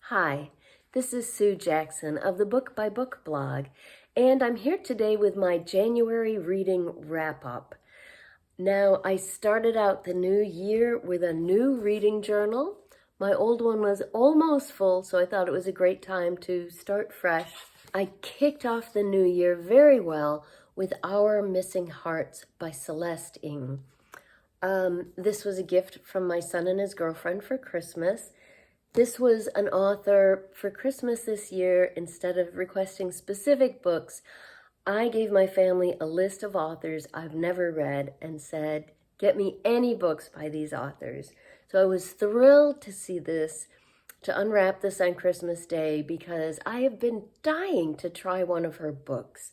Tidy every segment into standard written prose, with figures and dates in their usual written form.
Hi, this is Sue Jackson of the Book by Book blog, and I'm here today with my January reading wrap-up. Now, I started out the new year with a new reading journal. My old one was almost full, so I thought it was a great time to start fresh. I kicked off the new year very well with Our Missing Hearts by Celeste Ng. This was a gift from my son and his girlfriend for Christmas. This was an author for Christmas this year. Instead of requesting specific books, I gave my family a list of authors I've never read and said, get me any books by these authors. So I was thrilled to see this, to unwrap this on Christmas Day, because I have been dying to try one of her books.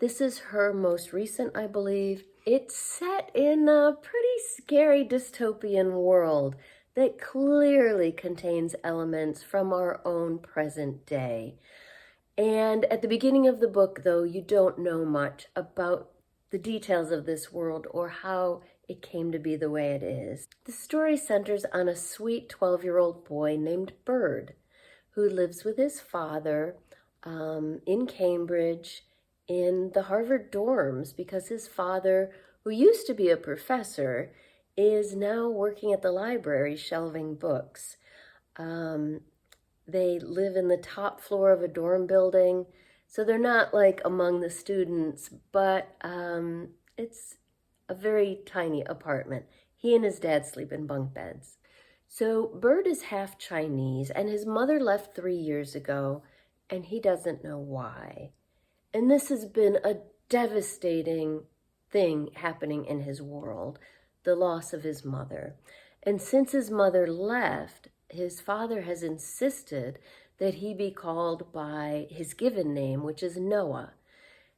This is her most recent, I believe. It's set in a pretty scary dystopian world that clearly contains elements from our own present day. And at the beginning of the book, though, you don't know much about the details of this world or how it came to be the way it is. The story centers on a sweet 12-year-old boy named Bird, who lives with his father in Cambridge in the Harvard dorms, because his father, who used to be a professor, is now working at the library shelving books. They live in the top floor of a dorm building, so they're not like among the students, but it's a very tiny apartment. He and his dad sleep in bunk beds. So Bird is half Chinese, and his mother left 3 years ago, and he doesn't know why. And this has been a devastating thing happening in his world, the loss of his mother. And since his mother left, his father has insisted that he be called by his given name, which is Noah.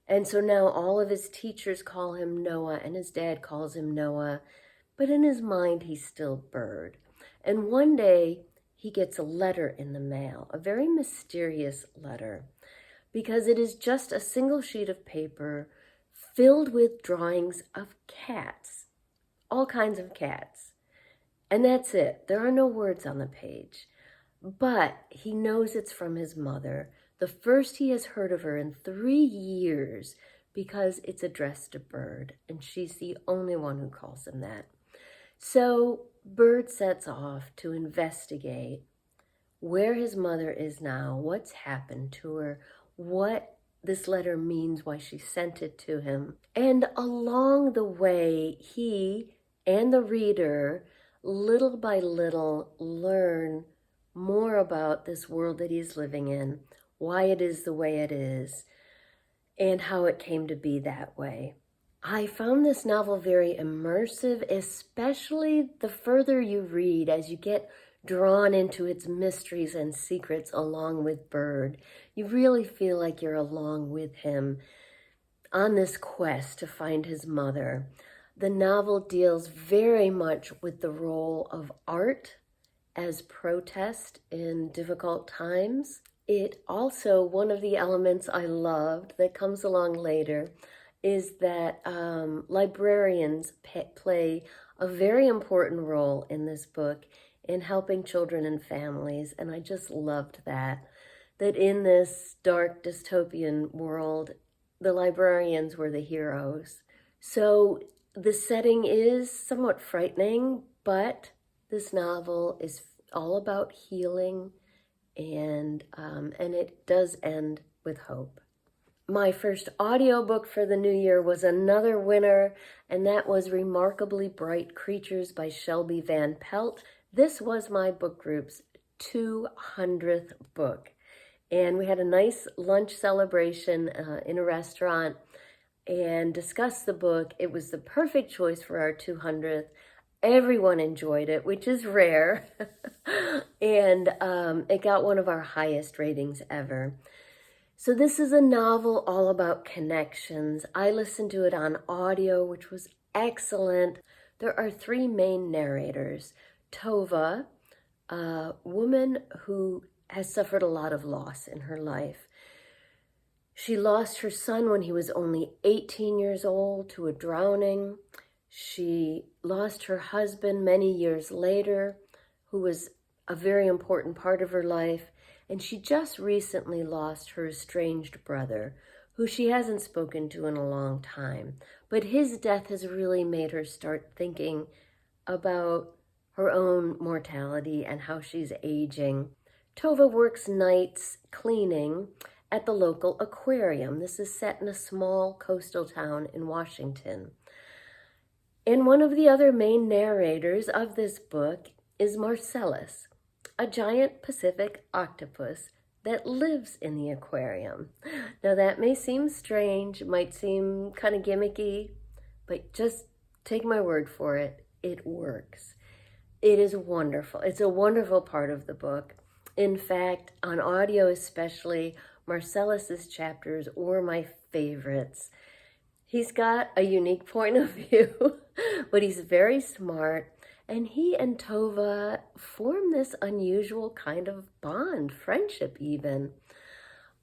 And so now all of his teachers call him Noah, and his dad calls him Noah, but in his mind, he's still Bird. And one day, he gets a letter in the mail, a very mysterious letter, because it is just a single sheet of paper filled with drawings of cats, all kinds of cats. And that's it. There are no words on the page. But he knows it's from his mother, the first he has heard of her in 3 years, because it's addressed to Bird, and she's the only one who calls him that. So Bird sets off to investigate where his mother is now, what's happened to her, what this letter means, why she sent it to him. And along the way, he and the reader, little by little, learn more about this world that he's living in, why it is the way it is, and how it came to be that way. I found this novel very immersive, especially the further you read, as you get drawn into its mysteries and secrets along with Bird. You really feel like you're along with him on this quest to find his mother. The novel deals very much with the role of art as protest in difficult times. It also, one of the elements I loved that comes along later, is that librarians play a very important role in this book in helping children and families. And I just loved that in this dark dystopian world, the librarians were the heroes. So the setting is somewhat frightening, but this novel is all about healing, and it does end with hope. My first audiobook for the new year was another winner, and that was Remarkably Bright Creatures by Shelby Van Pelt. This was my book group's 200th book, and we had a nice lunch celebration in a restaurant and discussed the book. It was the perfect choice for our 200th. Everyone enjoyed it, which is rare, and it got one of our highest ratings ever. So this is a novel all about connections. I listened to it on audio, which was excellent. There are 3 main narrators. Tova, a woman who has suffered a lot of loss in her life. She lost her son when he was only 18 years old to a drowning. She lost her husband many years later, who was a very important part of her life. and she just recently lost her estranged brother, who she hasn't spoken to in a long time. But his death has really made her start thinking about her own mortality and how she's aging. Tova works nights cleaning at the local aquarium. This is set in a small coastal town in Washington. And one of the other main narrators of this book is Marcellus, a giant Pacific octopus that lives in the aquarium. Now that may seem strange, might seem kind of gimmicky, but just take my word for it, it works. It is wonderful. It's a wonderful part of the book. In fact, on audio especially, Marcellus's chapters were my favorites. He's got a unique point of view, but he's very smart. And he and Tova form this unusual kind of bond, friendship even.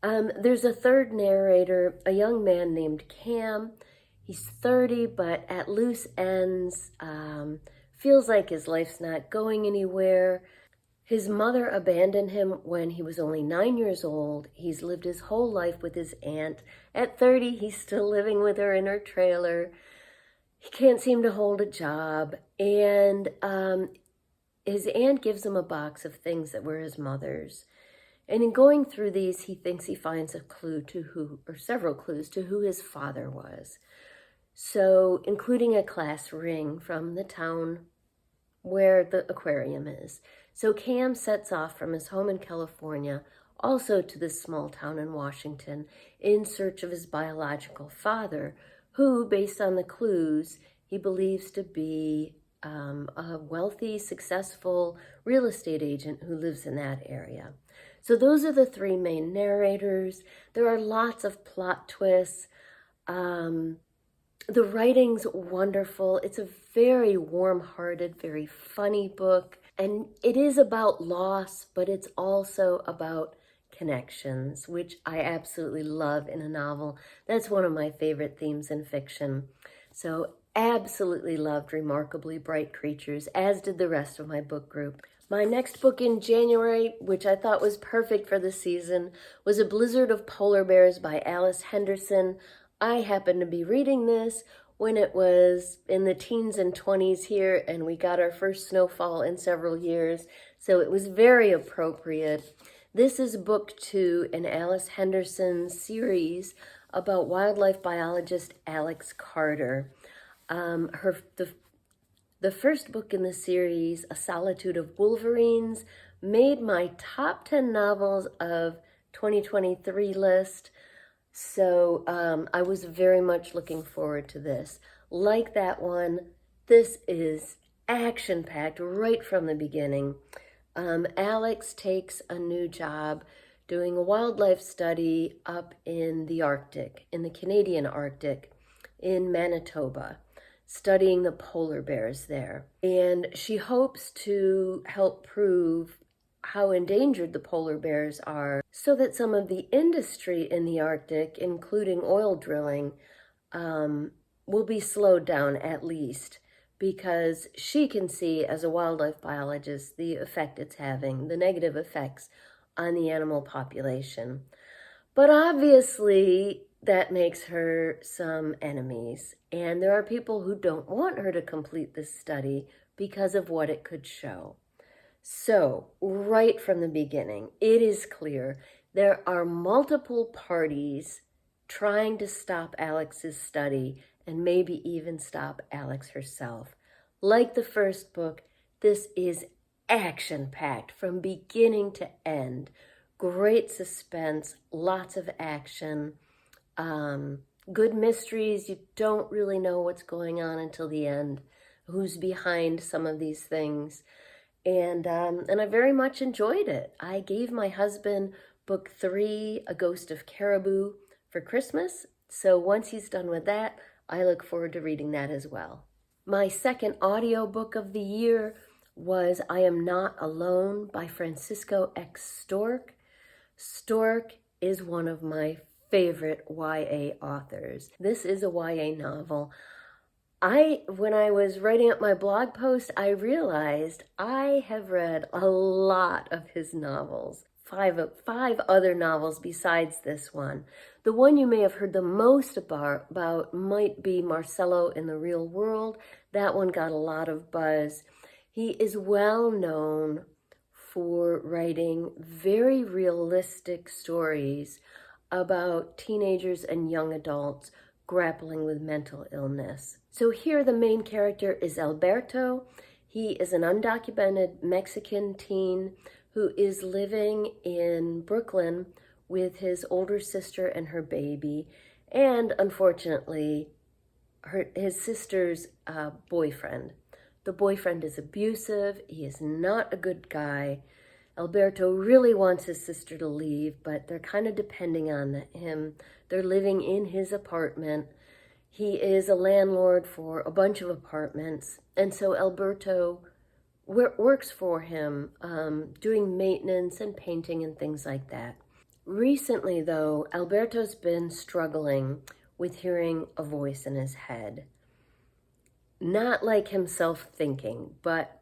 There's a third narrator, a young man named Cam. He's 30, but at loose ends, feels like his life's not going anywhere. His mother abandoned him when he was only 9 years old. He's lived his whole life with his aunt. At 30, he's still living with her in her trailer. He can't seem to hold a job, and his aunt gives him a box of things that were his mother's. And in going through these, he thinks he finds a clue to who, or several clues to who his father was. So, including a class ring from the town where the aquarium is. So Cam sets off from his home in California, also to this small town in Washington, in search of his biological father, who, based on the clues, he believes to be a wealthy, successful real estate agent who lives in that area. So those are the three main narrators. There are lots of plot twists. The writing's wonderful. It's a very warm-hearted, very funny book. And it is about loss, but it's also about connections, which I absolutely love in a novel. That's one of my favorite themes in fiction. So absolutely loved Remarkably Bright Creatures, as did the rest of my book group. My next book in January, which I thought was perfect for the season, was A Blizzard of Polar Bears by Alice Henderson. I happened to be reading this when it was in the teens and 20s here, and we got our first snowfall in several years, so it was very appropriate. This is book 2 in Alice Henderson's series about wildlife biologist Alex Carter. The first book in the series, A Solitude of Wolverines, made my top 10 novels of 2023 list. So I was very much looking forward to this. Like that one, this is action-packed right from the beginning. Alex takes a new job doing a wildlife study up in the Arctic, in the Canadian Arctic, in Manitoba, studying the polar bears there. And she hopes to help prove how endangered the polar bears are so that some of the industry in the Arctic, including oil drilling, will be slowed down at least, because she can see as a wildlife biologist the effect it's having, the negative effects on the animal population. But obviously that makes her some enemies, and there are people who don't want her to complete this study because of what it could show. So, right from the beginning, it is clear there are multiple parties trying to stop Alex's study and maybe even stop Alex herself. Like the first book, this is action-packed from beginning to end. Great suspense, lots of action, good mysteries. You don't really know what's going on until the end, who's behind some of these things. And I very much enjoyed it. I gave my husband book 3, A Ghost of Caribou, for Christmas. So once he's done with that, I look forward to reading that as well. My second audiobook of the year was I Am Not Alone by Francisco X. Stork. Stork is one of my favorite YA authors. This is a YA novel. When I was writing up my blog post, I realized I have read a lot of his novels. five other novels besides this one. The one you may have heard the most about might be Marcello in the Real World. That one got a lot of buzz. He is well known for writing very realistic stories about teenagers and young adults grappling with mental illness. So here the main character is Alberto. He is an undocumented Mexican teen who is living in Brooklyn with his older sister and her baby, and unfortunately, his sister's boyfriend. The boyfriend is abusive. He is not a good guy. Alberto really wants his sister to leave, but they're kind of depending on him. They're living in his apartment. He is a landlord for a bunch of apartments, and so Alberto works for him, doing maintenance and painting and things like that. Recently, though, Alberto's been struggling with hearing a voice in his head. Not like himself thinking, but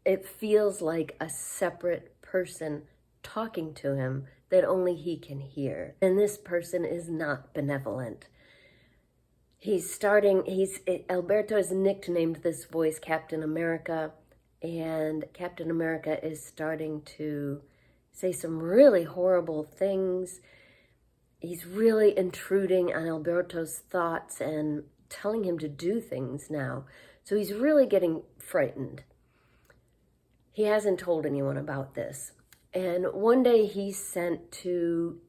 it feels like a separate person talking to him that only he can hear. And this person is not benevolent. Alberto has nicknamed this voice Captain America, and Captain America is starting to say some really horrible things. He's really intruding on Alberto's thoughts and telling him to do things now. So he's really getting frightened. He hasn't told anyone about this. And one day he's sent to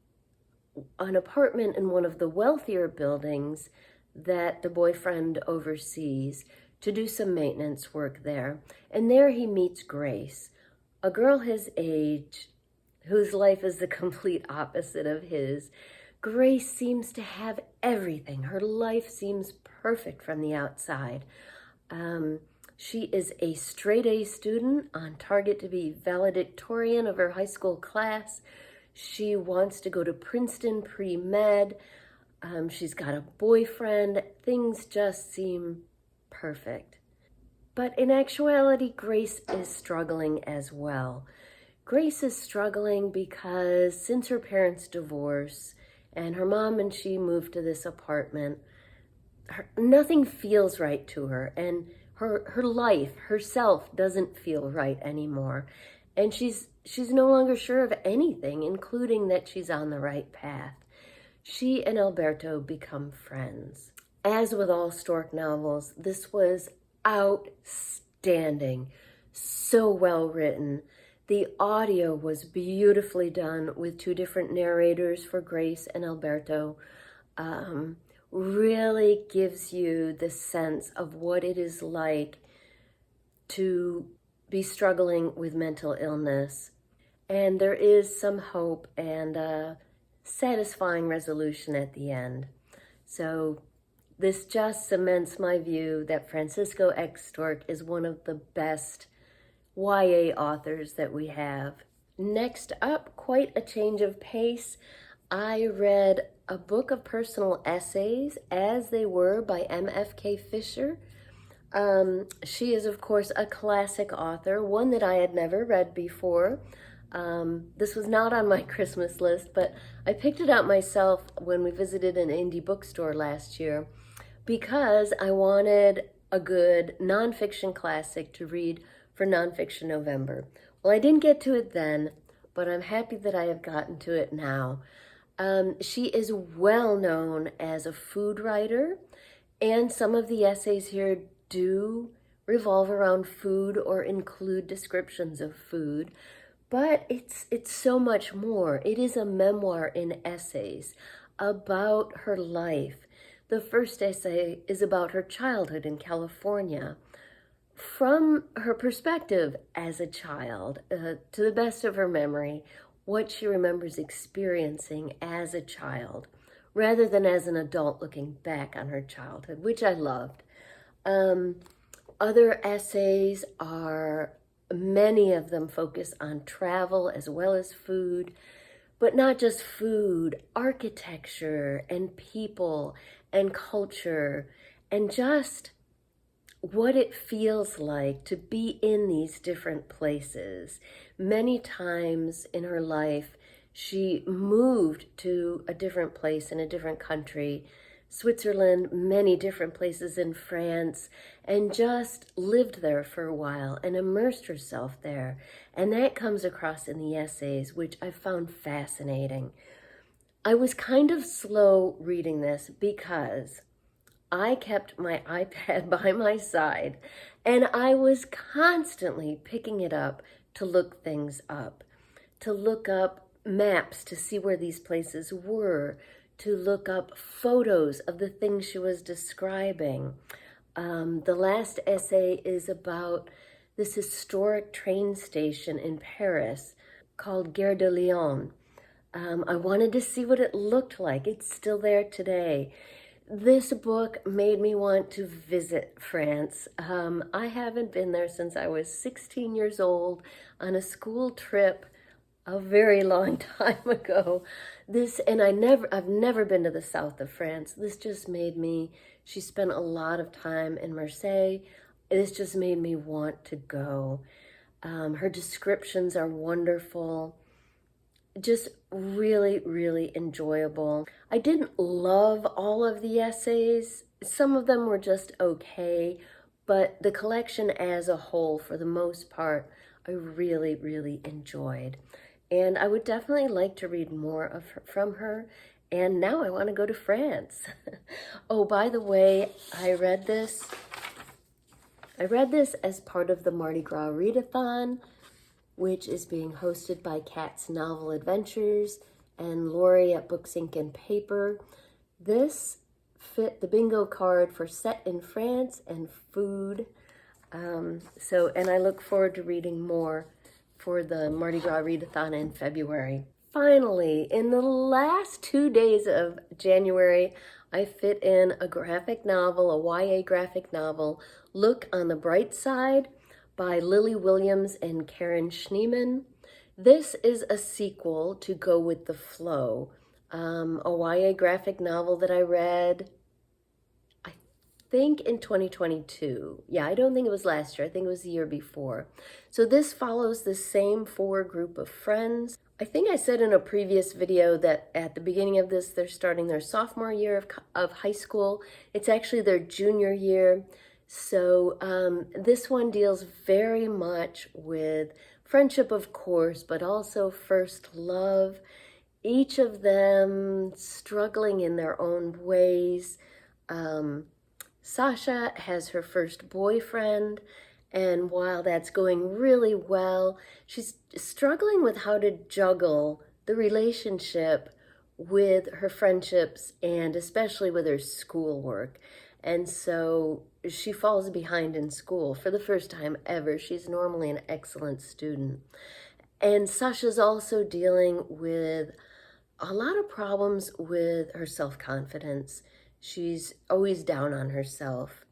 an apartment in one of the wealthier buildings that the boyfriend oversees to do some maintenance work there. And there he meets Grace, a girl his age whose life is the complete opposite of his. Grace seems to have everything. Her life seems perfect from the outside. She is a straight-A student on target to be valedictorian of her high school class. She wants to go to Princeton pre-med. She's got a boyfriend. Things just seem perfect. But in actuality, Grace is struggling as well. Grace is struggling because since her parents' divorce and her mom and she moved to this apartment, nothing feels right to her, and her life, herself, doesn't feel right anymore. And she's no longer sure of anything, including that she's on the right path. She and Alberto become friends. As with all Stork novels, this was outstanding. So well written. The audio was beautifully done with two different narrators for Grace and Alberto. Really gives you the sense of what it is like to be struggling with mental illness. And there is some hope and a satisfying resolution at the end. So this just cements my view that Francisco X. Stork is one of the best YA authors that we have. Next up, quite a change of pace. I read a book of personal essays, As They Were by M.F.K. Fisher. She is, of course, a classic author, one that I had never read before. This was not on my Christmas list, but I picked it out myself when we visited an indie bookstore last year because I wanted a good nonfiction classic to read for Nonfiction November. Well, I didn't get to it then, but I'm happy that I have gotten to it now. She is well known as a food writer, and some of the essays here do revolve around food or include descriptions of food, but it's so much more. It is a memoir in essays about her life. The first essay is about her childhood in California, from her perspective as a child, to the best of her memory, what she remembers experiencing as a child, rather than as an adult looking back on her childhood, which I loved. Other essays are, many of them focus on travel as well as food, but not just food, architecture and people and culture, and just what it feels like to be in these different places. Many times in her life, She moved to a different place in a different country, Switzerland, many different places in France, and just lived there for a while and immersed herself there. And that comes across in the essays, which I found fascinating. I was kind of slow reading this because I kept my iPad by my side and I was constantly picking it up to look things up, to look up maps to see where these places were, to look up photos of the things she was describing. The last essay is about this historic train station in Paris called Gare de Lyon. I wanted to see what it looked like. It's still there today. This book made me want to visit France. I haven't been there since I was 16 years old on a school trip a very long time ago. I've never been to the south of France. This just made me, she spent a lot of time in Marseille. This just made me want to go. Her descriptions are wonderful. Just really, really enjoyable. I didn't love all of the essays. Some of them were just okay, but the collection as a whole, for the most part, I really, really enjoyed. And I would definitely like to read more from her. And now I want to go to France. Oh, by the way, I read this as part of the Mardi Gras Readathon, which is being hosted by Kat's Novel Adventures and Laurie at Books, Ink, and Paper. This fit the bingo card for Set in France and Food. And I look forward to reading more for the Mardi Gras Readathon in February. Finally, in the last 2 days of January, I fit in a graphic novel, a YA graphic novel, Look on the Bright Side, by Lily Williams and Karen Schneeman. This is a sequel to Go with the Flow, a YA graphic novel that I read, I think in 2022. Yeah, I don't think it was last year. I think it was the year before. So this follows the same 4 group of friends. I think I said in a previous video that at the beginning of this, they're starting their sophomore year of high school. It's actually their junior year. So this one deals very much with friendship, of course, but also first love. Each of them struggling in their own ways. Sasha has her first boyfriend, and while that's going really well, she's struggling with how to juggle the relationship with her friendships and especially with her schoolwork. And so she falls behind in school for the first time ever. She's normally an excellent student. And Sasha's also dealing with a lot of problems with her self-confidence. She's always down on herself.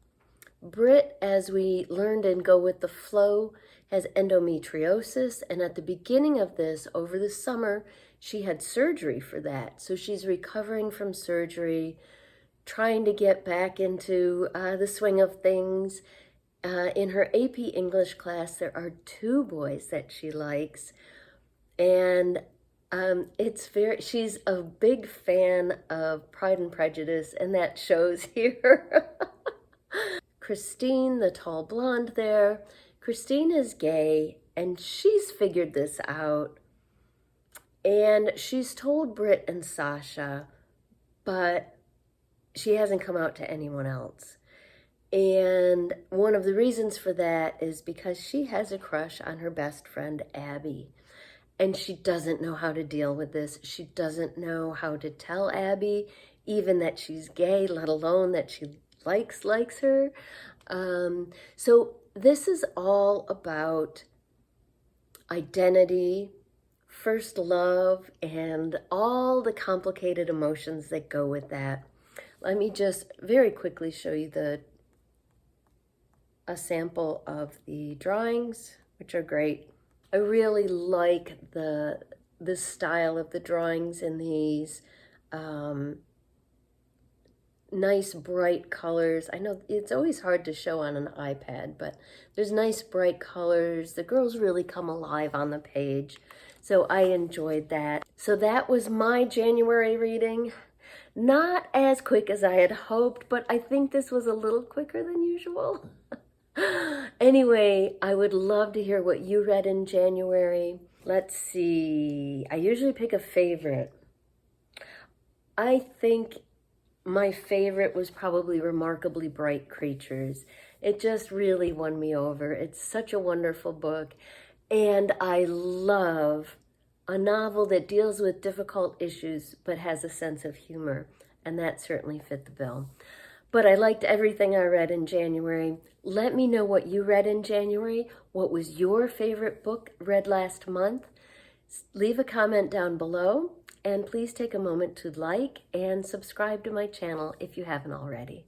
Britt, as we learned in Go with the Flow, has endometriosis. And at the beginning of this, over the summer, she had surgery for that. So she's recovering from surgery, trying to get back into the swing of things. In her AP English class, there are 2 boys that she likes. And she's a big fan of Pride and Prejudice, and that shows here. Christine, the tall blonde there. Christine is gay, and she's figured this out. And she's told Britt and Sasha, but she hasn't come out to anyone else. And one of the reasons for that is because she has a crush on her best friend, Abby. And she doesn't know how to deal with this. She doesn't know how to tell Abby even that she's gay, let alone that she likes her. So this is all about identity, first love, and all the complicated emotions that go with that. Let me just very quickly show you a sample of the drawings, which are great. I really like the style of the drawings in these. Nice bright colors. I know it's always hard to show on an iPad, but there's nice bright colors. The girls really come alive on the page. So I enjoyed that. So that was my January reading. Not as quick as I had hoped, but I think this was a little quicker than usual. Anyway, I would love to hear what you read in January. Let's see. I usually pick a favorite. I think my favorite was probably Remarkably Bright Creatures. It just really won me over. It's such a wonderful book. And I love a novel that deals with difficult issues but has a sense of humor. And that certainly fit the bill. But I liked everything I read in January. Let me know what you read in January. What was your favorite book read last month? Leave a comment down below. And please take a moment to like and subscribe to my channel if you haven't already.